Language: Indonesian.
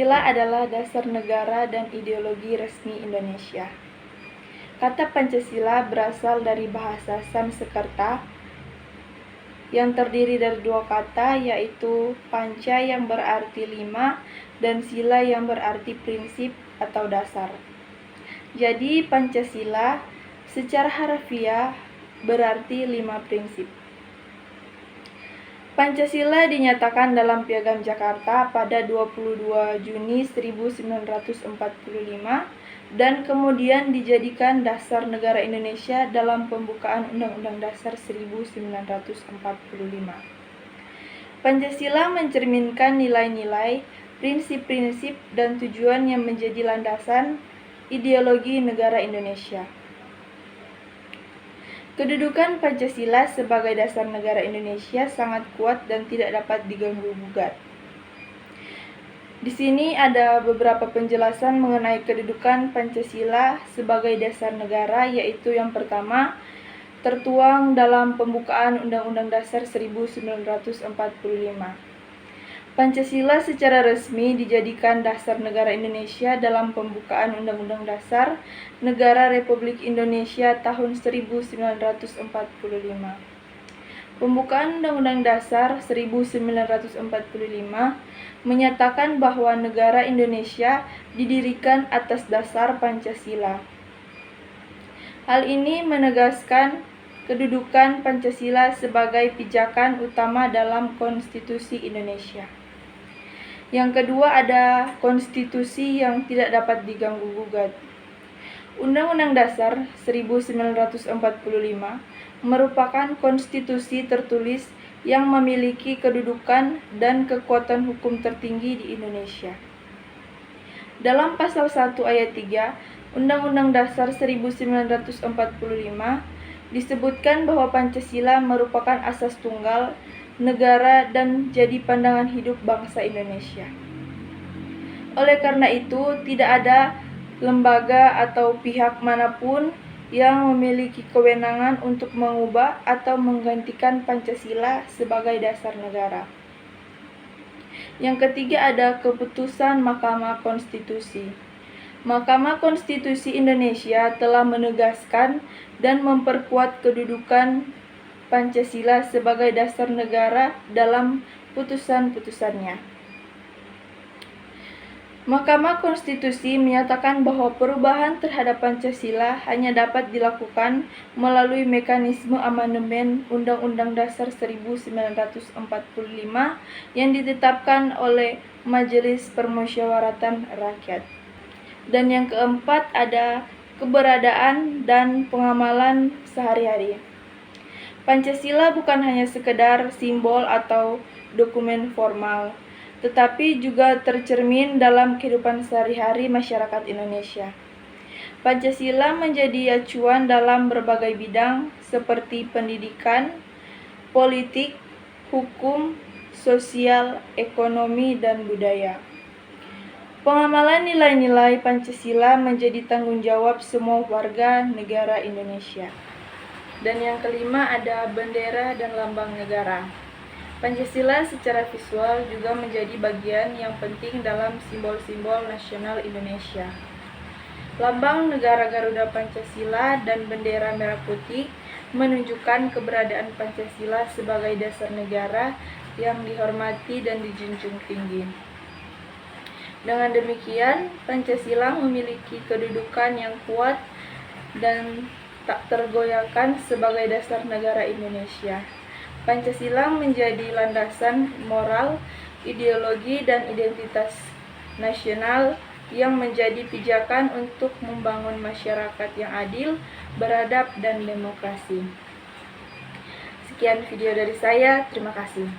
Pancasila adalah dasar negara dan ideologi resmi Indonesia. Kata Pancasila berasal dari bahasa Sanskerta yang terdiri dari dua kata, yaitu panca yang berarti 5 dan sila yang berarti prinsip atau dasar. Jadi Pancasila secara harfiah berarti 5 prinsip. Pancasila dinyatakan dalam Piagam Jakarta pada 22 Juni 1945 dan kemudian dijadikan dasar negara Indonesia dalam pembukaan Undang-Undang Dasar 1945. Pancasila mencerminkan nilai-nilai, prinsip-prinsip, dan tujuan yang menjadi landasan ideologi negara Indonesia. Kedudukan Pancasila sebagai dasar negara Indonesia sangat kuat dan tidak dapat diganggu-gugat. Di sini ada beberapa penjelasan mengenai kedudukan Pancasila sebagai dasar negara, yaitu yang pertama, tertuang dalam pembukaan Undang-Undang Dasar 1945. Pancasila secara resmi dijadikan dasar negara Indonesia dalam pembukaan Undang-Undang Dasar Negara Republik Indonesia tahun 1945. Pembukaan Undang-Undang Dasar 1945 menyatakan bahwa negara Indonesia didirikan atas dasar Pancasila. Hal ini menegaskan kedudukan Pancasila sebagai pijakan utama dalam Konstitusi Indonesia. Yang kedua, ada konstitusi yang tidak dapat diganggu-gugat. Undang-Undang Dasar 1945 merupakan konstitusi tertulis yang memiliki kedudukan dan kekuatan hukum tertinggi di Indonesia. Dalam pasal 1 ayat 3 Undang-Undang Dasar 1945 disebutkan bahwa Pancasila merupakan asas tunggal negara dan jadi pandangan hidup bangsa Indonesia. Oleh karena itu, tidak ada lembaga atau pihak manapun yang memiliki kewenangan untuk mengubah atau menggantikan Pancasila sebagai dasar negara. Yang ketiga, ada keputusan Mahkamah Konstitusi. Mahkamah Konstitusi Indonesia telah menegaskan dan memperkuat kedudukan Pancasila sebagai dasar negara dalam putusan-putusannya. Mahkamah Konstitusi menyatakan bahwa perubahan terhadap Pancasila hanya dapat dilakukan melalui mekanisme amandemen Undang-Undang Dasar 1945 yang ditetapkan oleh Majelis Permusyawaratan Rakyat. Dan yang keempat, ada keberadaan dan pengamalan sehari-hari. Pancasila bukan hanya sekedar simbol atau dokumen formal, tetapi juga tercermin dalam kehidupan sehari-hari masyarakat Indonesia. Pancasila menjadi acuan dalam berbagai bidang seperti pendidikan, politik, hukum, sosial, ekonomi, dan budaya. Pengamalan nilai-nilai Pancasila menjadi tanggung jawab semua warga negara Indonesia. Dan yang kelima, ada bendera dan lambang negara. Pancasila secara visual juga menjadi bagian yang penting dalam simbol-simbol nasional Indonesia. Lambang negara Garuda Pancasila dan bendera merah putih menunjukkan keberadaan Pancasila sebagai dasar negara yang dihormati dan dijunjung tinggi. Dengan demikian, Pancasila memiliki kedudukan yang kuat dan tak tergoyahkan sebagai dasar negara Indonesia. Pancasila menjadi landasan moral, ideologi, dan identitas nasional yang menjadi pijakan untuk membangun masyarakat yang adil, beradab, dan demokrasi. Sekian video dari saya, terima kasih.